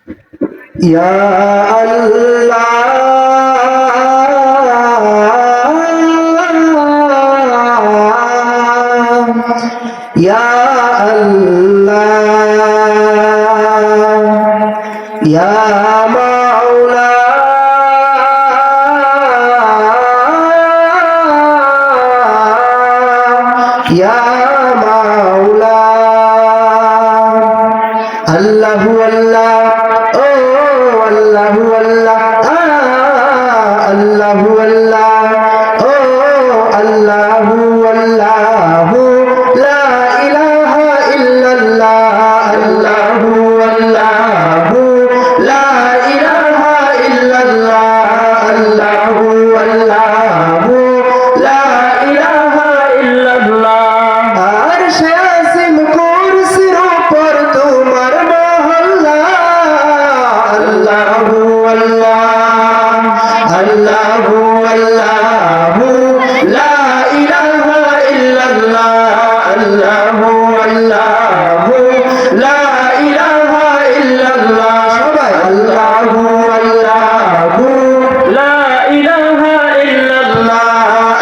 ইয়া আল্লাহ ইয়া আল্লাহ ইয়া মাওলা ইয়া মাওলা আল্লাহু আল্লাহ ও আল্লাহু আল্লাহ আল্লাহু আল্লাহ ও আল্লাহু আল্লাহু লা ইলাহা ইল্লাল্লাহ আল্লাহু আল্লাহু লা ইলাহা ইল্লাল্লাহ আল্লাহু আল্লাহু লা ইলাহা ইল্লাল্লাহ আরশে আসিম কুরসির উপর তোমার মহল্লা আল্লাহু আল্লাহ আল্লাহু আল্লাহু লা ইলাহা ইল্লাল্লাহ আল্লাহু আল্লাহু লা ইলাহা ইল্লাল্লাহ সবাই আল্লাহু আল্লাহু লা ইলাহা ইল্লাল্লাহ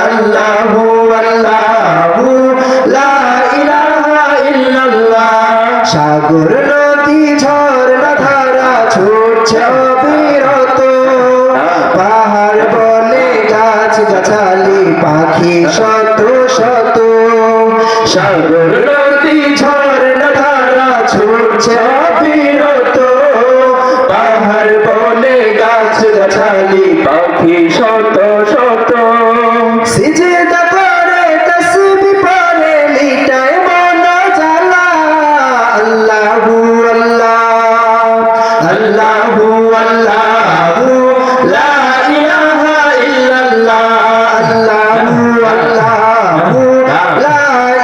আল্লাহু আল্লাহু লা ইলাহা ইল্লাল্লাহ সাগর নদী ঝর্ণা ধারা ছুটছে অবিরত পাহাড় বনে গাছ গাছালি পাখি শত শত সাগর নদী ঝর্ণা ধারা ছুটছে অবিরত পাহাড় বনে গাছ গাছালি পাখি শত শত সিজদা করে তাসবিহ পড়ে মিটায় মন জ্বালা আল্লাহু আল্লাহ আল্লাহু আল্লাহু লা ইলাহা ইল্লাল্লাহ আল্লাহু আল্লাহু লা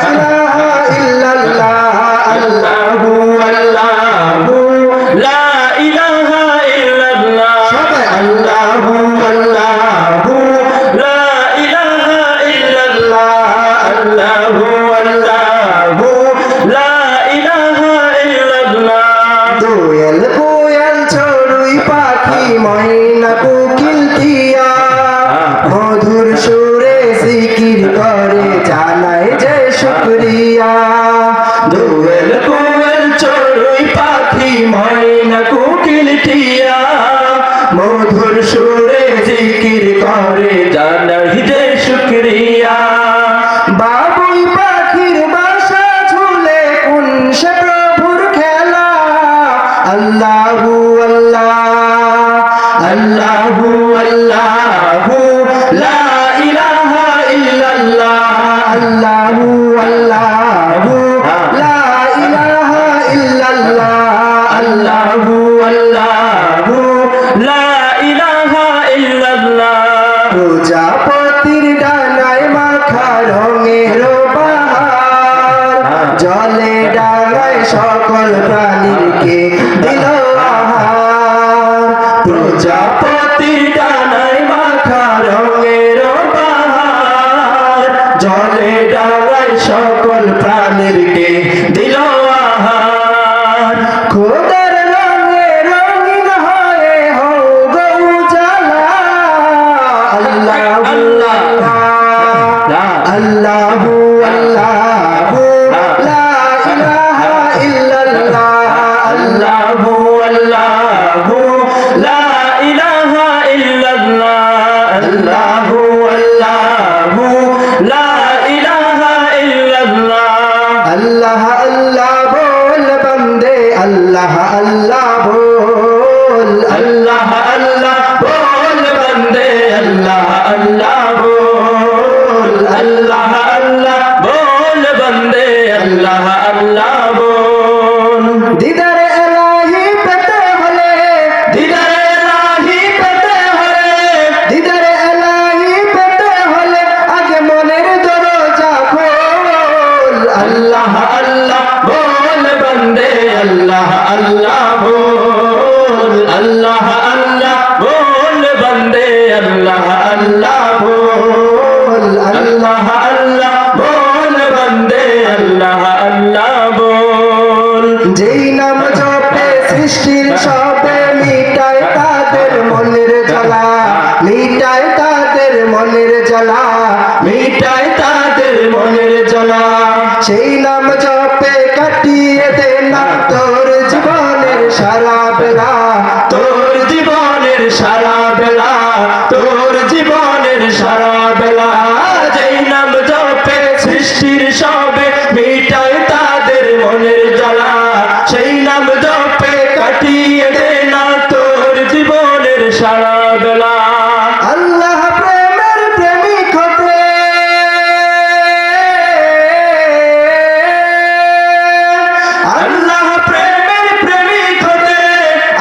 ইলাহা ইল্লাল্লাহ আল্লাহু আল্লাহু লা ইলাহা ইল্লাল্লাহ সবাই আল্লাহু আল্লাহু লা ইলাহা ইল্লাল্লাহ আল্লাহু আল্লাহু লা ইলাহা ইল্লাল্লাহ দোয়েল কোয়েল চড়ুই পাখি ময়না কোকিল টিয়া মধুর সুরে জিকির করে জানায় যে শুকরিয়া দোয়েল কোয়েল চড়ুই পাখি ময়না কোকিল টিয়া মধুর সুরে জিকির করে জানায় যে শুকরিয়া বাবুই পাখির বাসা ঝুলে কোন সে প্রভুর খেলা আল্লাহু আল্লাহ আল্লাহু আল্লাহু লা ইলাহা ইল্লাল্লাহ আল্লাহু আল্লাহু লা ইলাহা ইল্লাল্লাহ আল্লাহু আল্লাহু লা ইলাহা ইল্লাল্লাহ প্রজাপতির ডানায় মাখা রঙের বাহার জলে ডাঙায় সকল প্রাণীকে দিল আহার প্রজাপতির ডানায় মাখা রঙের বাহার জলে ডাঙায় সকল প্রাণীকে দিল আহার খোদার রঙে রঙিন হয়ে হও গো উজালা আল্লাহু আল্লাহ আল্লাহু আল্লাহু লা ইলাহা ইল্লাল্লাহ আল্লাহু আল্লাহু লা ইলাহা ইল্লাল্লাহ আল্লাহু আল্লাহু লা ইলাহা ইল্লাল্লাহ আল্লাহ আল্লাহ বল বন্দে আল্লাহ আল্লাহ বল আল্লাহ আল্লাহ বল বন্দে আল্লাহ আল্লাহ বল আল্লাহ আল্লাহ বল বন্দে আল্লাহ আল্লাহ বল দিদারে ইলাহি পেতে হলে দিদারে ইলাহি পেতে হলে দিদারে ইলাহি পেতে হলে আগে মনের দরজা খোল আল্লাহ আল্লাহ বল বন্দে আল্লাহ আল্লাহ বল সবে মিটায় তাদের মনের জ্বালা, মিটায় তাদের মনের জ্বালা, মিটায় তাদের মনের জ্বালা। সেই নাম জপে কাটিয়ে দে না তোর জীবনের সারা বেলা, তোর জীবনের সারা বেলা, তোর জীবনের সারা বেলা। যেই নাম জপে সৃষ্টির সবে মিটায় তাদের মনের জ্বালা, সেই নাম জপে কাটিয়ে দে না তোর জীবনের সারা বেলা। আল্লাহ প্রেমের প্রেমিক হতে, আল্লাহ প্রেমের প্রেমিক হতে,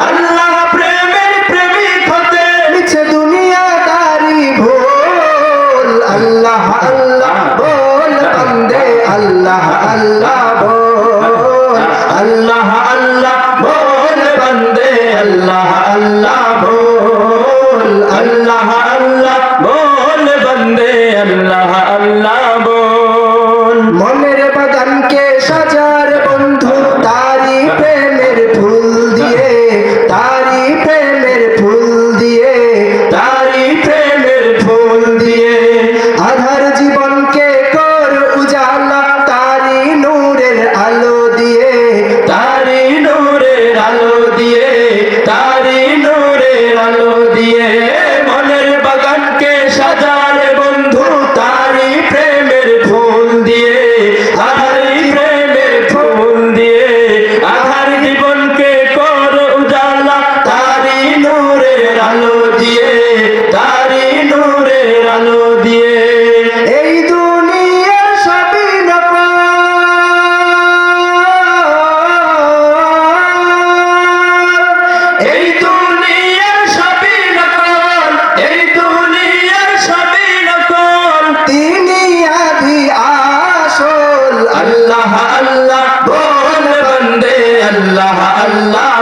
আল্লাহ প্রেমের প্রেমিক হতে মিছে দুনিয়াদারি ভুল। আল্লাহ আল্লাহ বল বন্দে, আল্লাহ আল্লাহ বল, আল্লাহ আল্লাহ বল বন্দে, আল্লাহ আল্লাহ বল, আল্লাহ আল্লাহ বল বন্দে, আল্লাহ আল্লাহ বল। মনের বাগানকে সাজার বন্ধু তারি প্রেমের ফুল দিয়ে, তারি প্রেমের ফুল দিয়ে, তারি প্রেমের ফুল দিয়ে। আধার জীবনকে কর উজালা তারি নূরের আলো দিয়ে, তারি নূরের আলো দিয়ে, তারি নূরের আলো দিয়ে। মনের বাগানকে সাজার বন্ধু তারি প্রেমের ফুল দিয়ে, তারি প্রেমের ফুল দিয়ে। আধার জীবনকে কর উজালা তারি নূরের আলো দিয়ে, তারি নূরের আলো দিয়ে। এই দুনিয়ার সবই নকল, এই দুনিয়ার সবই নকল, এই দুনিয়ার সবই নকল। তিনি আদি আসল। আল্লাহ আল্লাহ বল বন্দে, আল্লাহ আল্লাহ